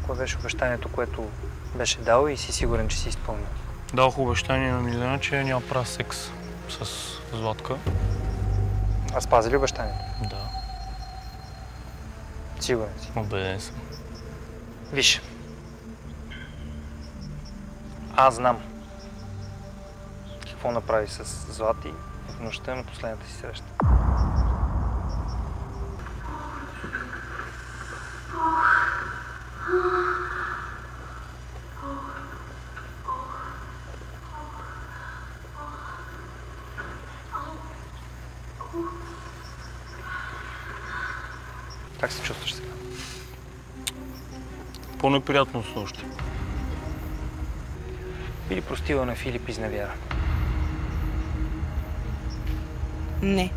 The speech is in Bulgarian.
Кое беше обещанието, което беше дал и си сигурен, че си изпълнил? Дадох обещание на Милена, че няма правя секс с Златка. А спази ли обещанието? Да. Сигурен си? Убеден съм. Виж. Аз знам какво направи с Злати в нощта на последната си среща. Как се чувстваш сега? По-неприятно с нощи. Би ли простила на Филип изневяра? Не.